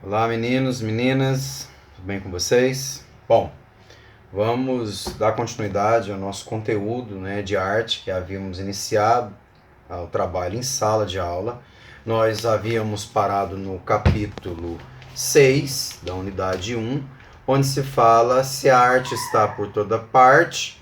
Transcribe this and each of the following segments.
Olá, meninos, meninas, tudo bem com vocês? Bom, vamos dar continuidade ao nosso conteúdo, de arte que havíamos iniciado ao trabalho em sala de aula. Nós havíamos parado no capítulo 6 da unidade 1, onde se fala se a arte está por toda parte,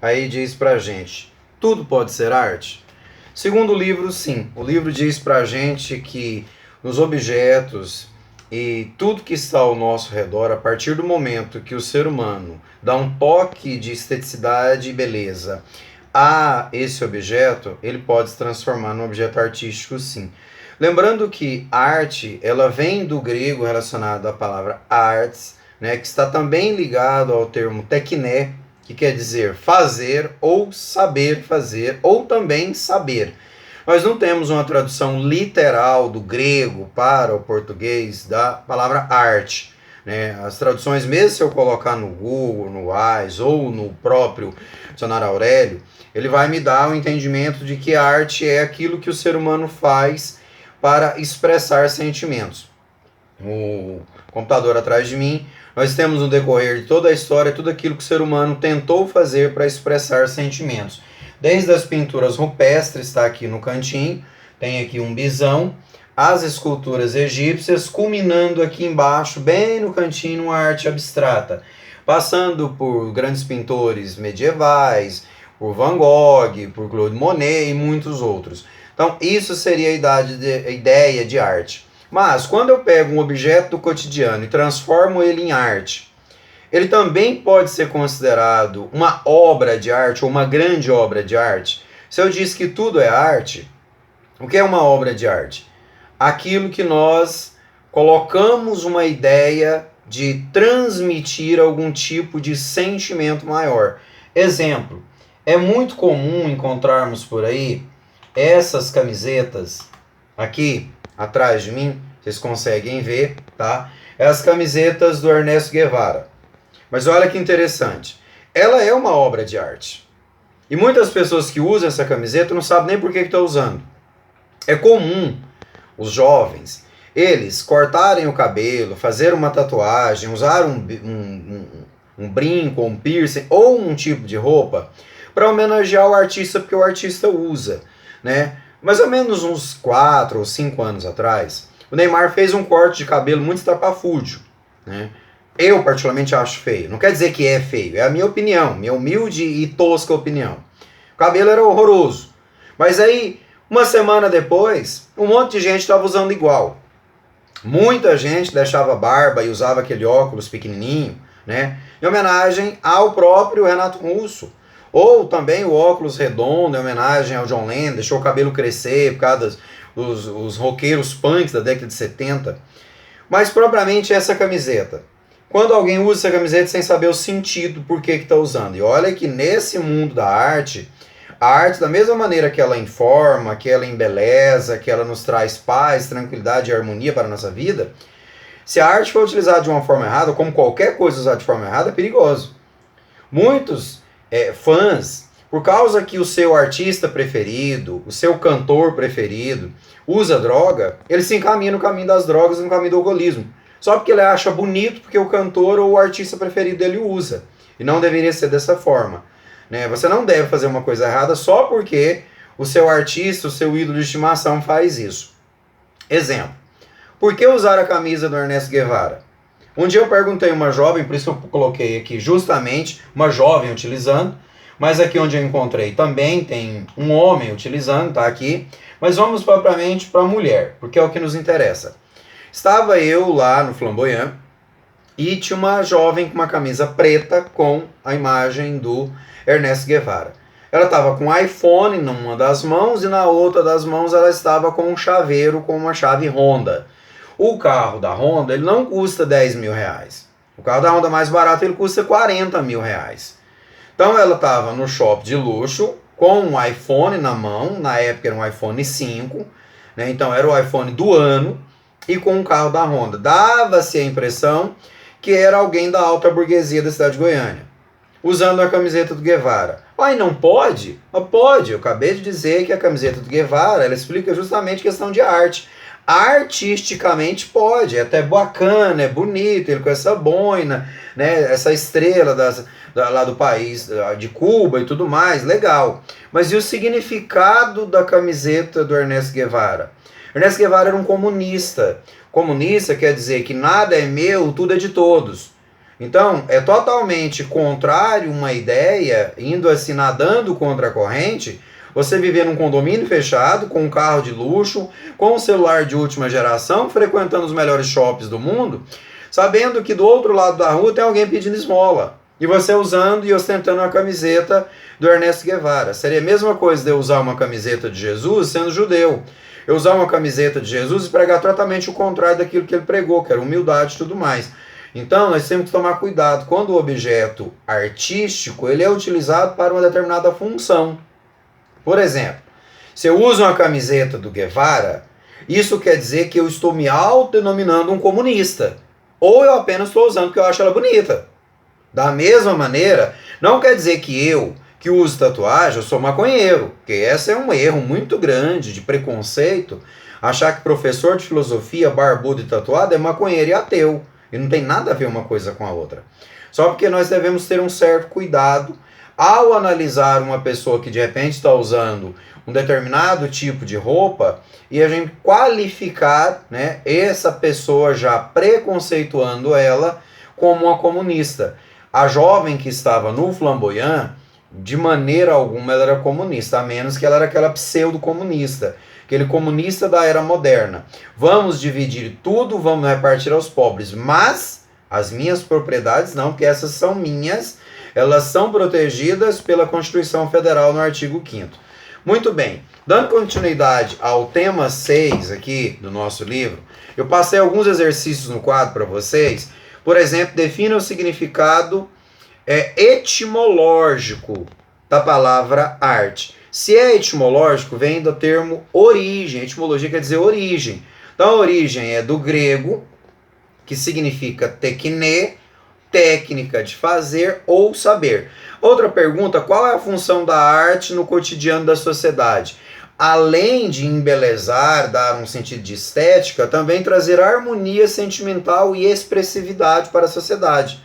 Aí diz pra gente, tudo pode ser arte? Segundo o livro, sim. O livro diz pra gente que nos objetos e tudo que está ao nosso redor, a partir do momento que o ser humano dá um toque de esteticidade e beleza a esse objeto, ele pode se transformar num objeto artístico, sim. Lembrando que arte, ela vem do grego relacionado à palavra arts, que está também ligado ao termo tekné, que quer dizer fazer ou saber fazer, ou também saber. Nós não temos uma tradução literal do grego para o português da palavra arte. As traduções, mesmo se eu colocar no Google, no Wise ou no próprio dicionário Aurélio, ele vai me dar o entendimento de que a arte é aquilo que o ser humano faz para expressar sentimentos. O computador atrás de mim, nós temos no decorrer de toda a história tudo aquilo que o ser humano tentou fazer para expressar sentimentos. Desde as pinturas rupestres, está aqui no cantinho, tem aqui um bisão, as esculturas egípcias, culminando aqui embaixo, bem no cantinho, uma arte abstrata. Passando por grandes pintores medievais, por Van Gogh, por Claude Monet e muitos outros. Então, isso seria a ideia de arte. Mas, quando eu pego um objeto do cotidiano e transformo ele em arte, ele também pode ser considerado uma obra de arte ou uma grande obra de arte. Se eu disse que tudo é arte, o que é uma obra de arte? Aquilo que nós colocamos uma ideia de transmitir algum tipo de sentimento maior. Exemplo, é muito comum encontrarmos por aí essas camisetas aqui atrás de mim, vocês conseguem ver, tá? As camisetas do Ernesto Guevara. Mas olha que interessante, ela é uma obra de arte. E muitas pessoas que usam essa camiseta não sabem nem por que estão usando. É comum os jovens, eles cortarem o cabelo, fazer uma tatuagem, usar um brinco, um piercing ou um tipo de roupa para homenagear o artista, porque o artista usa, Mais ou menos uns 4 ou 5 anos atrás, o Neymar fez um corte de cabelo muito estapafúrdio, Eu, particularmente, acho feio. Não quer dizer que é feio. É a minha opinião. Minha humilde e tosca opinião. O cabelo era horroroso. Mas aí, uma semana depois, um monte de gente estava usando igual. Muita gente deixava barba e usava aquele óculos pequenininho, em homenagem ao próprio Renato Russo. Ou também o óculos redondo, em homenagem ao John Lennon, deixou o cabelo crescer por causa dos roqueiros punks da década de 70. Mas, propriamente, essa camiseta. Quando alguém usa essa camiseta sem saber o sentido por que está usando. E olha que nesse mundo da arte, a arte, da mesma maneira que ela informa, que ela embeleza, que ela nos traz paz, tranquilidade e harmonia para a nossa vida, se a arte for utilizada de uma forma errada, como qualquer coisa usada de forma errada, é perigoso. Muitos fãs, por causa que o seu artista preferido, o seu cantor preferido, usa droga, ele se encaminha no caminho das drogas, no caminho do alcoolismo. Só porque ele acha bonito porque o cantor ou o artista preferido dele usa. E não deveria ser dessa forma. Você não deve fazer uma coisa errada só porque o seu artista, o seu ídolo de estimação faz isso. Exemplo. Por que usar a camisa do Ernesto Guevara? Um dia eu perguntei a uma jovem, por isso que eu coloquei aqui justamente uma jovem utilizando, mas aqui onde eu encontrei também tem um homem utilizando, tá aqui. Mas vamos propriamente para a mulher, porque é o que nos interessa. Estava eu lá no Flamboyant e tinha uma jovem com uma camisa preta com a imagem do Ernesto Guevara. Ela estava com um iPhone numa das mãos e na outra das mãos ela estava com um chaveiro com uma chave Honda. O carro da Honda ele não custa 10 mil reais. O carro da Honda mais barato ele custa 40 mil reais. Então ela estava no shopping de luxo com um iPhone na mão, na época era um iPhone 5, então era o iPhone do ano, e com um carro da Honda. Dava-se a impressão que era alguém da alta burguesia da cidade de Goiânia, usando a camiseta do Guevara. Ai, não pode? Pode, eu acabei de dizer que a camiseta do Guevara, ela explica justamente questão de arte. Artisticamente pode, é até bacana, é bonito, ele com essa boina, né, essa estrela lá do país, de Cuba e tudo mais, legal. Mas e o significado da camiseta do Ernesto Guevara? Ernesto Guevara era um comunista. Comunista quer dizer que nada é meu, tudo é de todos. Então, é totalmente contrário uma ideia, indo assim, nadando contra a corrente, você viver num condomínio fechado, com um carro de luxo, com um celular de última geração, frequentando os melhores shoppings do mundo, sabendo que do outro lado da rua tem alguém pedindo esmola. E você usando e ostentando uma camiseta do Ernesto Guevara. Seria a mesma coisa de eu usar uma camiseta de Jesus sendo judeu. Eu usar uma camiseta de Jesus e pregar totalmente o contrário daquilo que ele pregou, que era humildade e tudo mais. Então, nós temos que tomar cuidado. Quando o objeto artístico ele é utilizado para uma determinada função. Por exemplo, se eu uso uma camiseta do Guevara, isso quer dizer que eu estou me autodenominando um comunista. Ou eu apenas estou usando porque eu acho ela bonita. Da mesma maneira, não quer dizer que eu, que uso tatuagem, eu sou maconheiro. Porque esse é um erro muito grande de preconceito, achar que professor de filosofia, barbudo e tatuado é maconheiro e ateu. E não tem nada a ver uma coisa com a outra. Só porque nós devemos ter um certo cuidado ao analisar uma pessoa que de repente está usando um determinado tipo de roupa e a gente qualificar, né, essa pessoa já preconceituando ela como uma comunista. A jovem que estava no Flamboyant, de maneira alguma ela era comunista, a menos que ela era aquela pseudo-comunista, aquele comunista da era moderna. Vamos dividir tudo, vamos repartir aos pobres, mas as minhas propriedades não, porque essas são minhas, elas são protegidas pela Constituição Federal no artigo 5º. Muito bem, dando continuidade ao tema 6 aqui do nosso livro, eu passei alguns exercícios no quadro para vocês. Por exemplo, defina o significado etimológico da palavra arte. Se é etimológico, vem do termo origem. Etimologia quer dizer origem. Então, a origem é do grego, que significa tekne, técnica de fazer ou saber. Outra pergunta, qual é a função da arte no cotidiano da sociedade? Além de embelezar, dar um sentido de estética, também trazer harmonia sentimental e expressividade para a sociedade.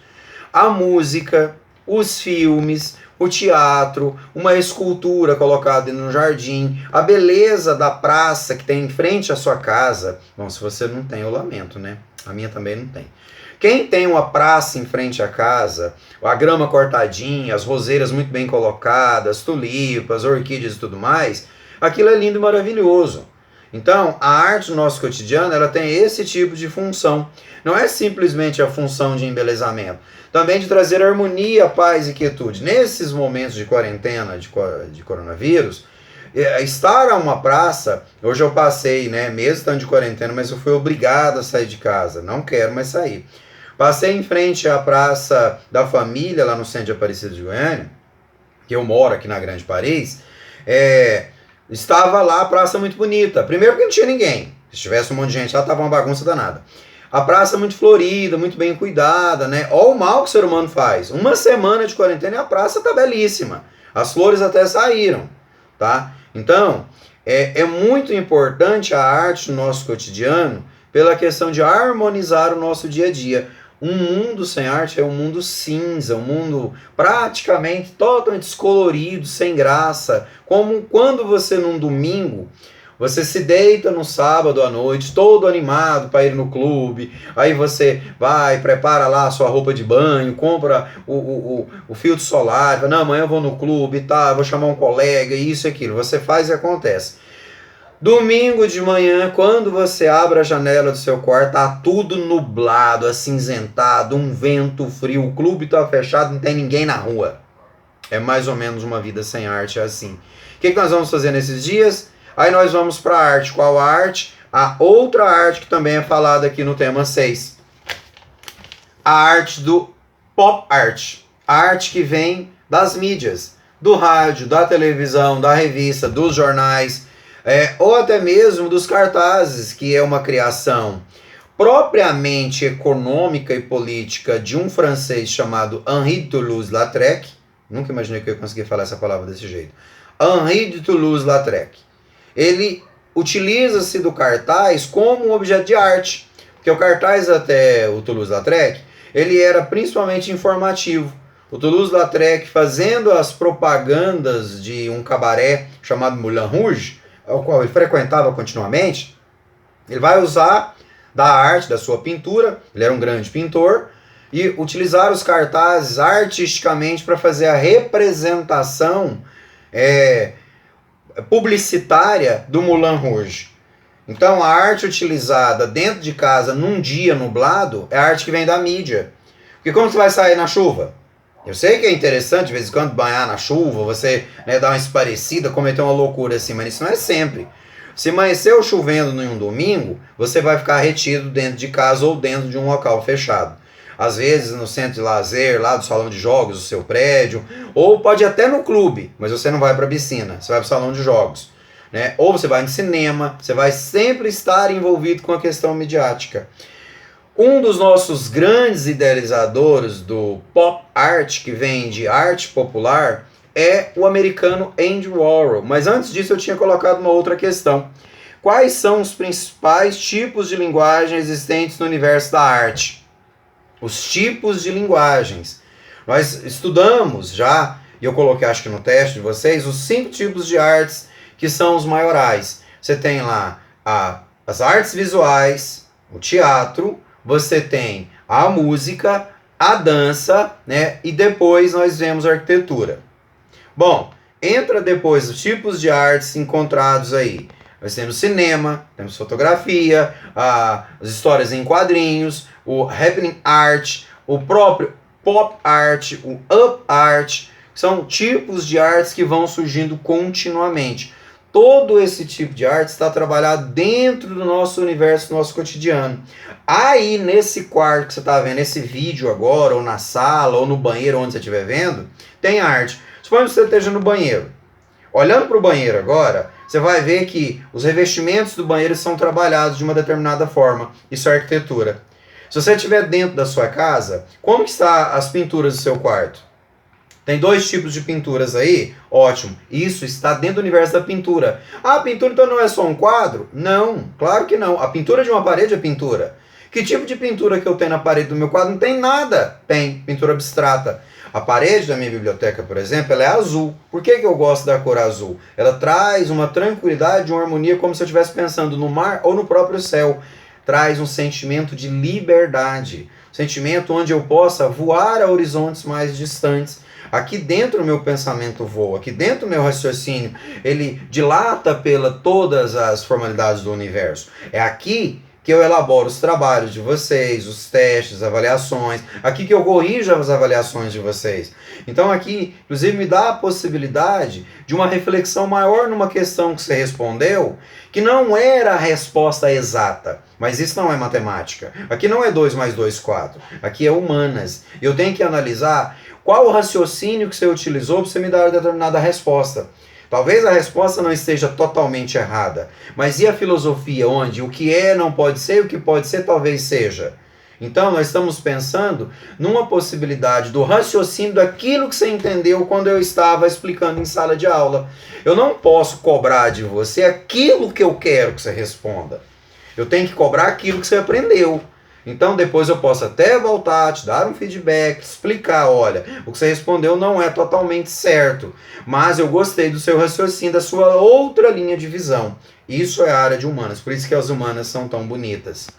A música, os filmes, o teatro, uma escultura colocada no jardim, a beleza da praça que tem em frente à sua casa. Bom, se você não tem, eu lamento, né? A minha também não tem. Quem tem uma praça em frente à casa, a grama cortadinha, as roseiras muito bem colocadas, tulipas, orquídeas e tudo mais, aquilo é lindo e maravilhoso. Então, a arte do nosso cotidiano, ela tem esse tipo de função. Não é simplesmente a função de embelezamento, também de trazer harmonia, paz e quietude. Nesses momentos de quarentena, de coronavírus, estar a uma praça, hoje eu passei, né, mesmo estando de quarentena, mas eu fui obrigado a sair de casa, não quero mais sair. Passei em frente à Praça da Família, lá no centro de Aparecida de Goiânia, que eu moro aqui na Grande Paris, estava lá a praça muito bonita. Primeiro porque não tinha ninguém. Se tivesse um monte de gente lá, estava uma bagunça danada. A praça muito florida, muito bem cuidada, né? Olha o mal que o ser humano faz. Uma semana de quarentena e a praça está belíssima. As flores até saíram, tá? Então, é muito importante a arte no nosso cotidiano pela questão de harmonizar o nosso dia a dia. Um mundo sem arte é um mundo cinza, um mundo praticamente totalmente descolorido, sem graça. Como quando você num domingo, você se deita no sábado à noite, todo animado para ir no clube, aí você vai, prepara lá a sua roupa de banho, compra o filtro solar, fala, não, amanhã eu vou no clube, tá, vou chamar um colega, isso e aquilo. Você faz e acontece. Domingo de manhã, quando você abre a janela do seu quarto, tá tudo nublado, acinzentado, um vento frio, o clube tá fechado, não tem ninguém na rua. É mais ou menos uma vida sem arte, é assim. O que nós vamos fazer nesses dias? Aí nós vamos para a arte. Qual a arte? A outra arte que também é falada aqui no tema 6. A arte do pop art. A arte que vem das mídias, do rádio, da televisão, da revista, dos jornais, ou até mesmo dos cartazes, que é uma criação propriamente econômica e política de um francês chamado Henri de Toulouse-Lautrec. Nunca imaginei que eu ia conseguir falar essa palavra desse jeito. Henri de Toulouse-Lautrec. Ele utiliza-se do cartaz como um objeto de arte, porque o cartaz até o Toulouse-Lautrec, ele era principalmente informativo. O Toulouse-Lautrec, fazendo as propagandas de um cabaré chamado Moulin Rouge, ao qual ele frequentava continuamente, ele vai usar da arte, da sua pintura, ele era um grande pintor, e utilizar os cartazes artisticamente para fazer a representação publicitária do Moulin Rouge. Então a arte utilizada dentro de casa num dia nublado é a arte que vem da mídia. Porque como você vai sair na chuva? Eu sei que é interessante de vez em quando banhar na chuva, você dar uma esparecida, cometer uma loucura assim, mas isso não é sempre. Se amanheceu chovendo em um domingo, você vai ficar retido dentro de casa ou dentro de um local fechado. Às vezes no centro de lazer, lá do salão de jogos do seu prédio, ou pode ir até no clube, mas você não vai para a piscina, você vai para o salão de jogos. Né? Ou você vai no cinema, você vai sempre estar envolvido com a questão midiática. Um dos nossos grandes idealizadores do pop art, que vem de arte popular, é o americano Andy Warhol. Mas antes disso eu tinha colocado uma outra questão. Quais são os principais tipos de linguagem existentes no universo da arte? Os tipos de linguagens. Nós estudamos já, e eu coloquei acho que no teste de vocês, os 5 tipos de artes que são os maiorais. Você tem lá as artes visuais, o teatro, você tem a música, a dança, né? E depois nós vemos a arquitetura. Bom, entra depois os tipos de artes encontrados aí. Nós temos cinema, temos fotografia, as histórias em quadrinhos, o happening art, o próprio pop art, o up art. São tipos de artes que vão surgindo continuamente. Todo esse tipo de arte está trabalhado dentro do nosso universo, do nosso cotidiano. Aí, nesse quarto que você está vendo, esse vídeo agora, ou na sala, ou no banheiro, onde você estiver vendo, tem arte. Suponha que você esteja no banheiro. Olhando para o banheiro agora, você vai ver que os revestimentos do banheiro são trabalhados de uma determinada forma. Isso é arquitetura. Se você estiver dentro da sua casa, como que estão as pinturas do seu quarto? Tem 2 tipos de pinturas aí? Ótimo. Isso está dentro do universo da pintura. Ah, a pintura então não é só um quadro? Não, claro que não. A pintura de uma parede é pintura. Que tipo de pintura que eu tenho na parede do meu quadro? Não tem nada. Tem pintura abstrata. A parede da minha biblioteca, por exemplo, ela é azul. Por que eu gosto da cor azul? Ela traz uma tranquilidade, uma harmonia, como se eu estivesse pensando no mar ou no próprio céu. Traz um sentimento de liberdade. Sentimento onde eu possa voar a horizontes mais distantes. Aqui dentro o meu pensamento voa, aqui dentro o meu raciocínio, ele dilata pela todas as formalidades do universo. É aqui que eu elaboro os trabalhos de vocês, os testes, as avaliações, aqui que eu corrijo as avaliações de vocês. Então aqui, inclusive, me dá a possibilidade de uma reflexão maior numa questão que você respondeu, que não era a resposta exata. Mas isso não é matemática. Aqui não é 2 mais 2, 4. Aqui é humanas. Eu tenho que analisar qual o raciocínio que você utilizou para você me dar uma determinada resposta. Talvez a resposta não esteja totalmente errada, mas e a filosofia onde o que é não pode ser e o que pode ser talvez seja? Então nós estamos pensando numa possibilidade do raciocínio daquilo que você entendeu quando eu estava explicando em sala de aula. Eu não posso cobrar de você aquilo que eu quero que você responda. Eu tenho que cobrar aquilo que você aprendeu. Então depois eu posso até voltar, te dar um feedback, explicar, olha, o que você respondeu não é totalmente certo, mas eu gostei do seu raciocínio, da sua outra linha de visão. Isso é a área de humanas, por isso que as humanas são tão bonitas.